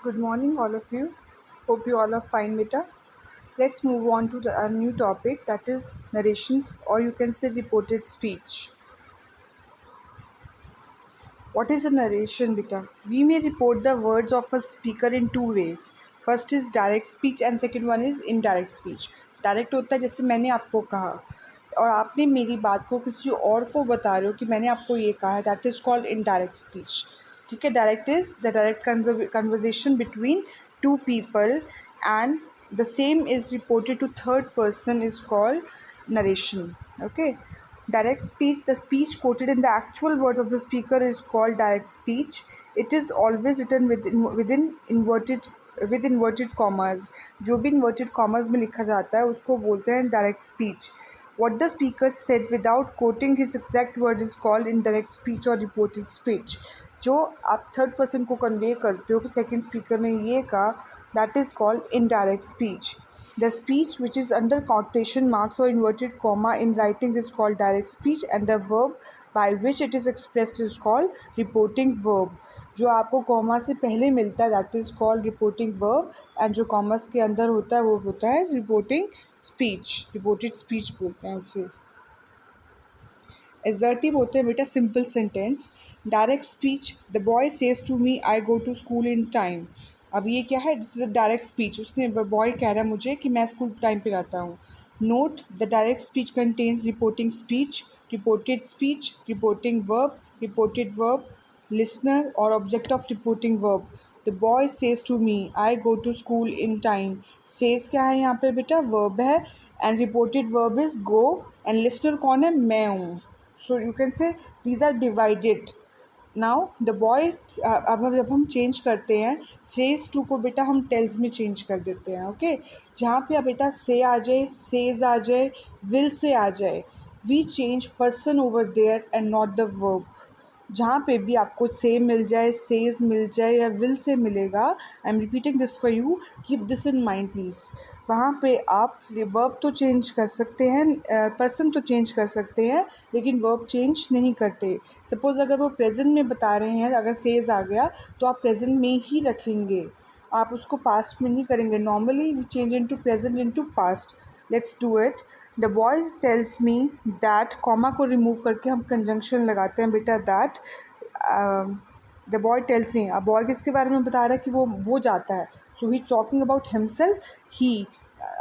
Good morning, all of you. Hope you all are fine, beta. Let's move on to a new topic, that is narrations, or you can say reported speech. What is a narration, beta? We may report the words of a speaker in two ways. First is direct speech and second one is indirect speech. Direct होता है जैसे मैंने आपको कहा और आपने मेरी बात को किसी और को बता रहे हो कि मैंने आपको ये कहा है, that is called indirect speech. ठीक है, direct is the direct conversation between two people and the same is reported to third person is called narration. Okay, direct speech, the speech quoted in the actual words of the speaker is called direct speech. It is always written with inverted commas. जो भी inverted commas में लिखा जाता है उसको बोलते हैं direct speech. What the speaker said without quoting his exact words is called indirect speech or reported speech. जो आप थर्ड पर्सन को कन्वे करते हो कि सेकेंड स्पीकर ने ये कहा, that is called indirect speech. The speech which is under quotation marks or inverted comma in writing is called direct speech, and the verb by which it is expressed is called reporting verb. जो आपको comma से पहले मिलता है that is called reporting verb, and जो commerce के अंदर होता है वो होता है रिपोर्टिंग स्पीच. रिपोर्टेड स्पीच बोलते हैं उसे. एजर्टिव होते हैं बेटा simple sentence. Direct speech, the boy says to me I go to school in time. अब ये क्या है? It's a direct speech. उसने बॉय कह रहा है मुझे कि मैं स्कूल टाइम पे आता हूँ. Note, the direct speech contains reporting speech, reported speech, reporting verb, reported verb, listener और object of reporting verb. The boy says to me I go to school in time. Says क्या है यहाँ पे बेटा? Verb है. And reported verb is go. And listener कौन है? मैं हूँ. So you can say these are divided. Now the boy, अब जब हम चेंज करते हैं सेज टू को बेटा हम टेल्स में चेंज कर देते हैं. ओके, जहाँ पे अब बेटा से आ जाए, सेज आ जाए, विल से आ जाए, we change person over there and not the verb. जहाँ पे भी आपको से मिल जाए, सेज मिल जाए या विल से मिलेगा, I am repeating this for you, keep this in mind please. वहाँ पे आप वर्ब तो चेंज कर सकते हैं, पर्सन तो चेंज कर सकते हैं, लेकिन वर्ब चेंज नहीं करते. सपोज़ अगर वो प्रेजेंट में बता रहे हैं, अगर सेज आ गया तो आप प्रेजेंट में ही रखेंगे, आप उसको पास्ट में नहीं करेंगे. Normally we change into present into past. Let's do it. The boy tells me that, comma को रिमूव करके हम कंजंक्शन लगाते हैं बेटा that. The boy tells me, अब बॉय किसके बारे में बता रहा है कि वो जाता है, सो ही टॉकिंग अबाउट हिमसेल्फ. ही,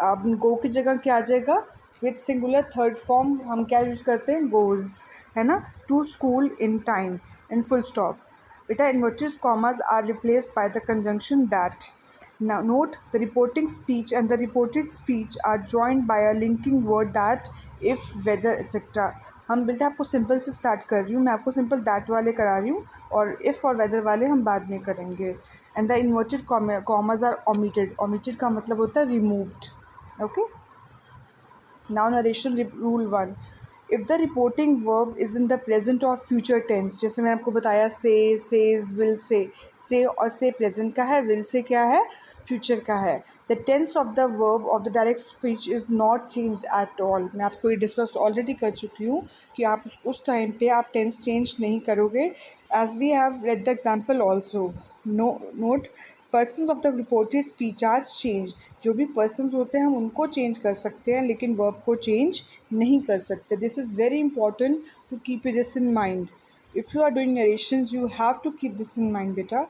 अब गो की जगह क्या आ जाएगा? विथ सिंगुलर थर्ड फॉर्म हम क्या यूज़ करते हैं? गोज़, है ना. To school in time and full stop. बेटा inverted commas are replaced by the conjunction that. Now note, the reporting speech and the reported speech are joined by a linking word that, if, whether, etc. हम बेटा आपको simple से start कर रही हूँ, मैं आपको सिंपल दैट वाले करा रही हूँ और इफ़ और वेदर वाले हम बाद में करेंगे. And the inverted commas are omitted. omitted का मतलब होता है removed. Okay. Now narration rule 1. If the reporting verb is in the present or future tense, जैसे मैंने आपको बताया say, says, will say और say present का है, will say क्या है? future का है. The tense of the verb of the direct speech is not changed at all. मैं आपको ये डिस्कस ऑलरेडी कर चुकी हूँ कि आप उस टाइम पे आप टेंस चेंज नहीं करोगे. As we have read the example also. Note, persons of the reported speech are change. जो भी पर्सनस होते हैं हम उनको चेंज कर सकते हैं, लेकिन वर्ब को चेंज नहीं कर सकते. This is very important to keep this in mind. If you are doing narrations you have to keep this in mind बेटा.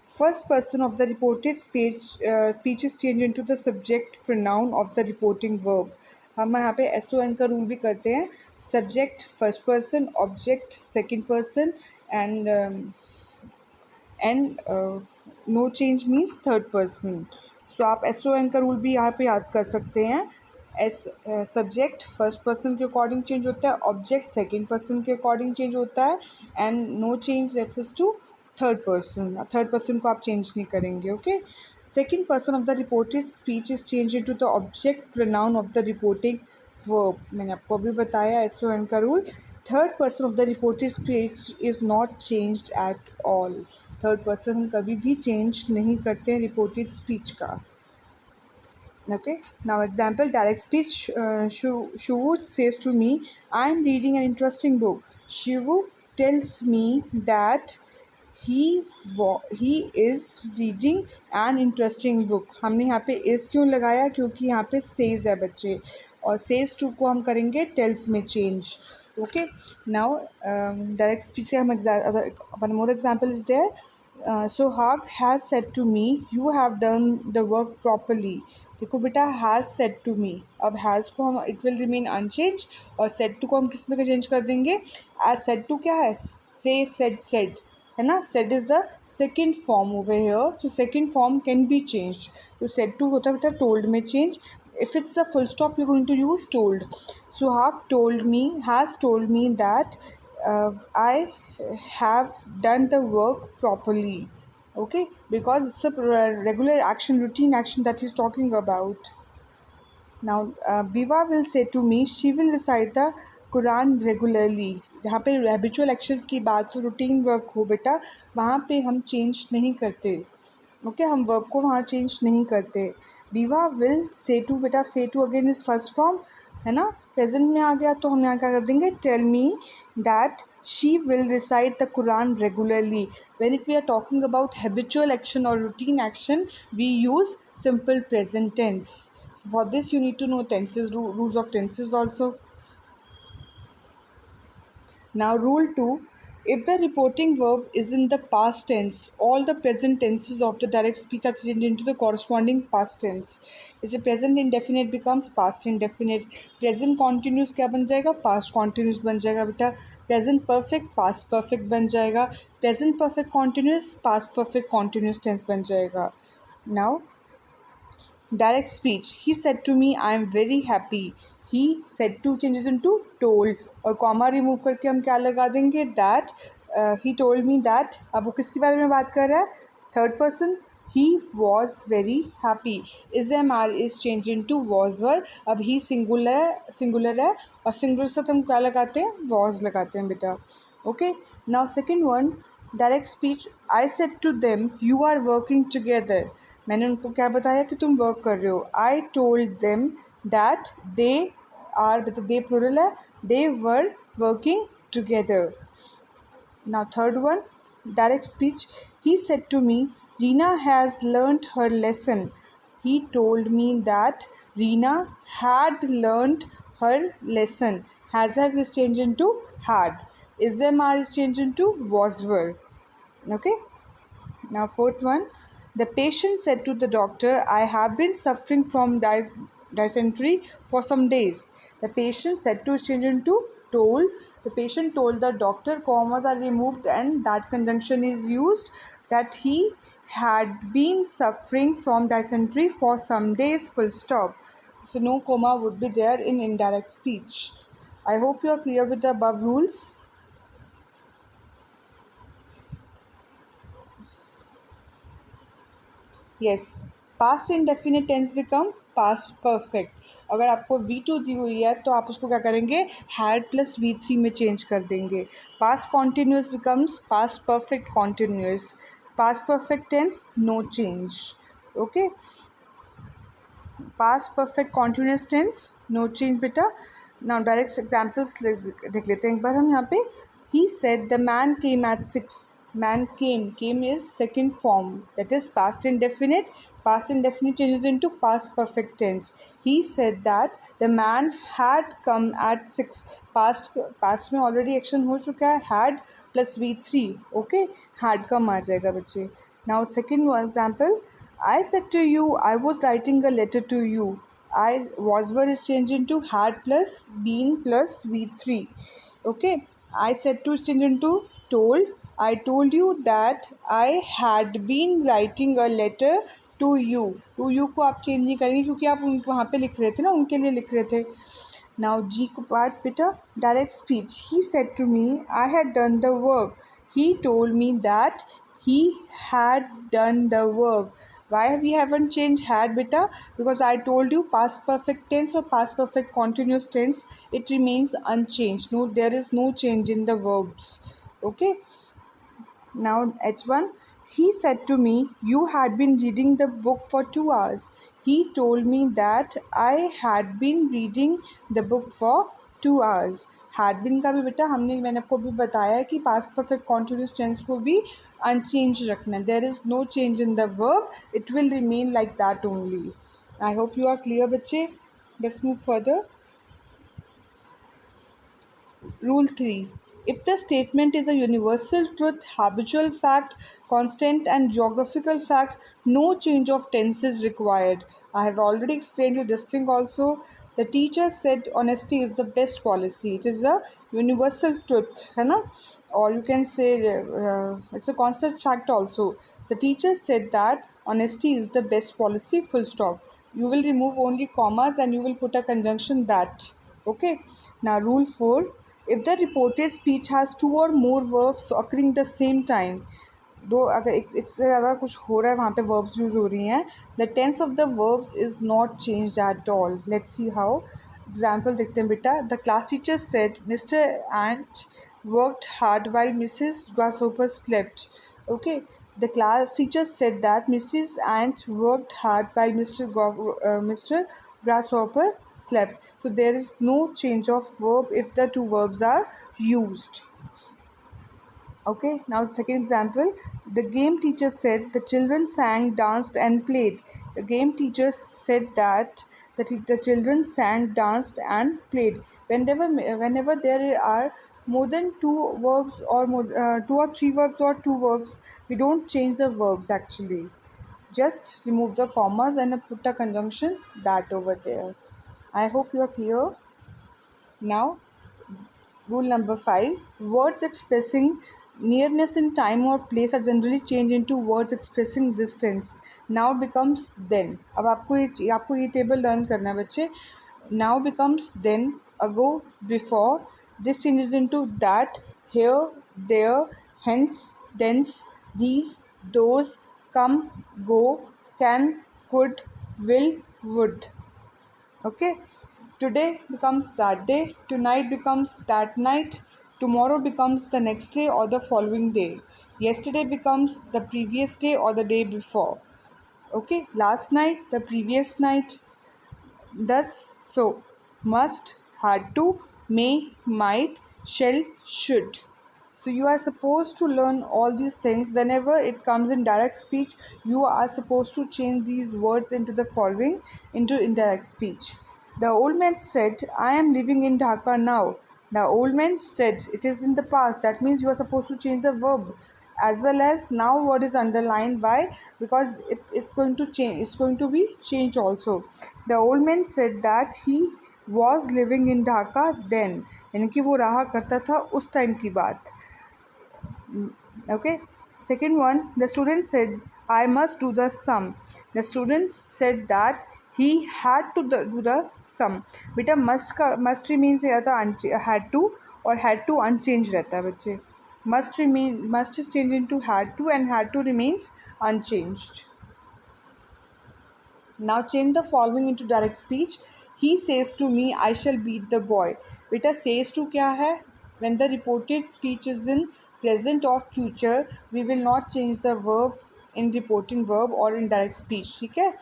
First person of the reported speech is change into the subject pronoun of the reporting verb. हम यहाँ पे SON का rule भी करते हैं. Subject first person, object second person, and no change means third person. So आप SON का rule भी यहाँ पे याद कर सकते हैं. सब्जेक्ट फर्स्ट पर्सन के अकॉर्डिंग चेंज होता है, ऑब्जेक्ट सेकेंड पर्सन के अकॉर्डिंग चेंज होता है, and no change refers to third person. Third person को आप चेंज नहीं करेंगे. Okay. Second person of the reported speech is change into the object pronoun of the reporting verb. मैंने आपको अभी बताया SON का रूल. Third person of the reported speech is not changed at all. Third person हम कभी भी change नहीं करते हैं रिपोर्टेड स्पीच का. Okay. Now example direct speech. Shivu says to me I am reading an interesting book. Shivu tells me that he is reading an interesting book. हमने यहाँ पे इज़ क्यों लगाया, क्योंकि यहाँ पे सेज है बच्चे, और सेज टू को हम करेंगे टेल्स में change. Okay, now direct speech का हम one more example is there. Sohag has said to me, you have done the work properly. देखो बेटा, हैज़ सेड टू मी, अब हैज़ को हम इट विल रिमेन अनचेंज, और सेड टू को हम किस में चेंज कर देंगे, एज सेड टू क्या है, से सेड है ना, said is the second form over here, so second form can be changed. तो सेड टू होता है बेटा टोल्ड में change. If it's a full stop, you're going to use told. Suhag has told me that I have done the work properly. Okay, because it's a regular action, routine action that he's talking about. Now Biva will say to me, she will recite the Quran regularly. जहाँ पे habitual action की बात, routine work हो बेटा, वहाँ पे हम change नहीं करते। ओके, हम वर्ब को वहाँ चेंज नहीं करते। बीवा विल से टू, बेटा say to again is first form है ना, प्रेजेंट में आ गया, तो हम यहाँ क्या कर देंगे, tell me that she will recite the Quran regularly. When if we are talking about habitual action और routine action, we use simple present tense. So for this you need to know tenses, rules of tenses also. Now rule 2, if the reporting verb is in the past tense, all the present tenses of the direct speech are changed into the corresponding past tense. जैसे present indefinite becomes past indefinite, present continuous क्या बन जाएगा, past continuous बन जाएगा बेटा, present perfect past perfect बन जाएगा, present perfect continuous past perfect continuous tense बन जाएगा। Now direct speech, he said to me I am very happy, he said to changes into told, और कॉमा रिमूव करके हम क्या लगा देंगे, that. He told me that, अब वो किसके बारे में बात कर रहा है, third person, he was very happy, is am are is change into was were. अब ही सिंगुलर है और सिंगुलर से हम क्या लगाते हैं, वॉज लगाते हैं बेटा। Okay, now second one, direct speech, I said to them you are working together, मैंने उनको क्या बताया कि तुम वर्क कर रहे हो। I told them that they are, मतलब दे प्लूरल है, they were working together. Now third one, direct speech, he said to me Reena has learned her lesson, he told me that Reena had learned her lesson, has have is change into had, is am are is change into was were. Okay, now fourth one, the patient said to the doctor, I have been suffering from dysentery for some days. The patient said to is changed into told, the patient told the doctor, commas are removed and that conjunction is used, that he had been suffering from dysentery for some days, full stop. So no comma would be there in indirect speech. I hope you are clear with the above rules. Yes, past indefinite tense become past perfect. अगर आपको V2 दी हुई है तो आप उसको क्या करेंगे, had plus V3 में चेंज कर देंगे। Past continuous becomes past perfect continuous, past perfect tense no change. Okay, past perfect continuous tense no change बेटा। नाउ डायरेक्ट एग्जाम्पल्स देख लेते हैं एक बार हम यहाँ पे। He said the man came at 6, man came is second form, that is past indefinite changes into past perfect tense। he said that the man had come at 6, past में already action हो चुका है, had plus V3, okay, had come आ जाएगा बच्चे। now second one example, I said to you I was writing a letter to you, I was were is changed into had plus been plus V3। okay, I said to is changed into told, I told you that I had been writing a letter to you। to you को आप change नहीं करेंगे क्योंकि आप उनके वहाँ पे लिख रहे थे ना, उनके लिए लिख रहे थे। नाउ जी को पार्ट बेटा, direct speech, he said to me I had done the work, he told me that he had done the work। why we haven't changed had beta, because I told you past perfect tense or past perfect continuous tense, it remains unchanged, no, there is no change in the verbs। okay, now H1, he said to me you had been reading the book for 2 hours, he told me that I had been reading the book for 2 hours, had been का भी बेटा मैंने आपको भी बताया है कि past perfect continuous tense को भी अनचेंज रखना है. There is no change in the verb, it will remain like that only. I hope you are clear बच्चे. Let's move further. Rule 3. If the statement is a universal truth, habitual fact, constant and geographical fact, no change of tense is required. I have already explained you this thing also. The teacher said honesty is the best policy. It is a universal truth, है ना? Or you can say it's a constant fact also. The teacher said that honesty is the best policy, full stop. You will remove only commas and you will put a conjunction that. Okay. Now rule 4. If the reported speech has two or more verbs occurring the same time, दो अगर इससे ज़्यादा कुछ हो रहा है वहाँ पे verbs यूज़ हो रही हैं, the tense of the verbs is not changed at all. Let's see how. Example देखते हैं बेटा. The class teacher said Mr. Ant worked hard while Mrs. Grasshopper slept. Okay. The class teacher said that Mrs. Ant worked hard while Mr. Grasshopper slept. So there is no change of verb if the two verbs are used. Okay, now second example. The game teacher said the children sang, danced and played. The game teacher said that the children sang, danced and played. Whenever there are more than two verbs or two or three verbs or two verbs, we don't change the verbs actually. Just remove the commas and put a conjunction that over there. I hope you are clear. Now, rule number 5. Words expressing nearness in time or place are generally changed into words expressing distance. Now becomes then. अब आपको ये table learn करना है बच्चे. Now becomes then, ago, before. This changes into that, here, there, hence, thence, these, those, come, go, can, could, will, would. Okay. Today becomes that day, tonight becomes that night, tomorrow becomes the next day or the following day, yesterday becomes the previous day or the day before. Okay. Last night, the previous night. Thus, so, must, had to, may, might, shall, should. So you are supposed to learn all these things. Whenever it comes in direct speech, you are supposed to change these words into the following, into indirect speech. The old man said, I am living in Dhaka now. The old man said, it is in the past. That means you are supposed to change the verb. As well as now word is underlined. Why? Because it's going to change. It's going to be changed also. The old man said that he was living in Dhaka then. यानी कि वो रहा करता था उस time की बात. Okay. Second one, the student said, I must do the sum. The student said that he had to do the sum. बेटा must remains या था had to और had to unchanged रहता है बच्चे. Must is changed into had to and had to remains unchanged. Now change the following into direct speech. He says to me, I shall beat the boy. बेटा says to क्या है? When the reported speech is in present or future, we will not change the verb in reporting verb or in direct speech. ठीक है?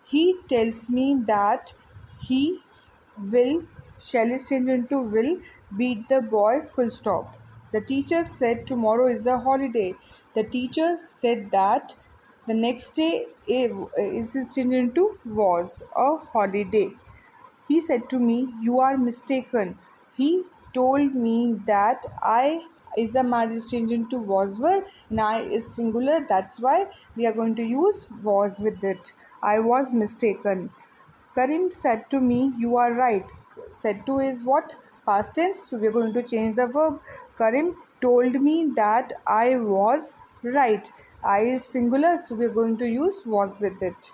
He tells me that he will, shall is changed into will, beat the boy, full stop. The teacher said tomorrow is a holiday. The teacher said that the next day is changed into was a holiday. He said to me, you are mistaken. He told me that I is the marriage changed into was were and I is singular. That's why we are going to use was with it. I was mistaken. Karim said to me, you are right. Said to is what? Past tense. So we are going to change the verb. Karim told me that I was right. I is singular. So we are going to use was with it.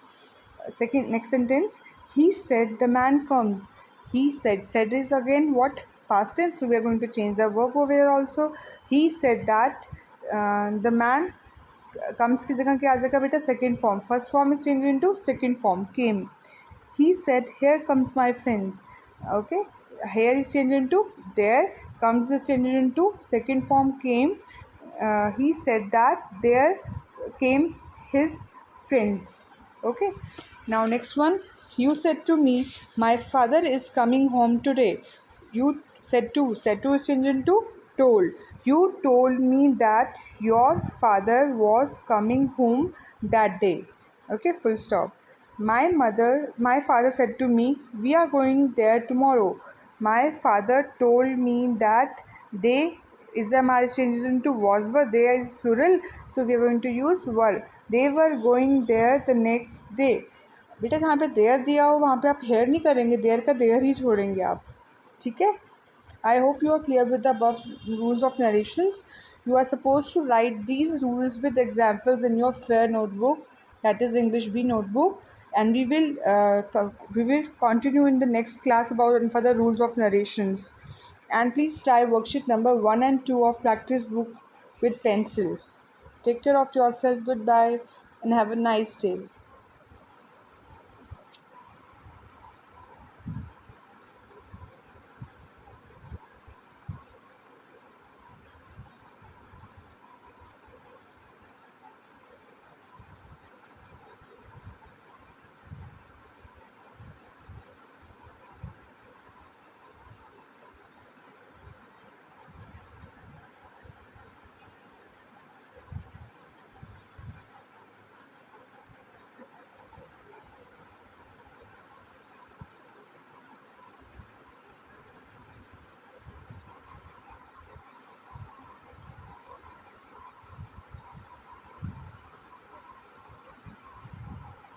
Next sentence. He said the man comes. He said. Said is again what? Past tense. So we are going to change the verb over here also. He said that the man comes की जगह क्या आ जाएगा बेटा? Second form. First form is changed into second form. Came. He said, here comes my friends. Okay. Here is changed into there. Comes is changed into second form came. He said that there came his friends. Okay. Now next one. You said to me, my father is coming home today. You Said to is changed into told. You told me that your father was coming home that day. Okay, full stop. My father said to me, we are going there tomorrow. My father told me that they is the marriage changes into was were, there is plural, so we are going to use were. They were going there the next day. बेटा जहाँ पे there दिया हो वहाँ पे आप hair नहीं करेंगे, देयर का देयर ही छोड़ेंगे आप. ठीक है. I hope you are clear with the above rules of narrations. You are supposed to write these rules with examples in your fair notebook, that is English B notebook, and we will continue in the next class about further rules of narrations. And please try worksheet number 1 and 2 of practice book with pencil. Take care of yourself. Goodbye and have a nice day.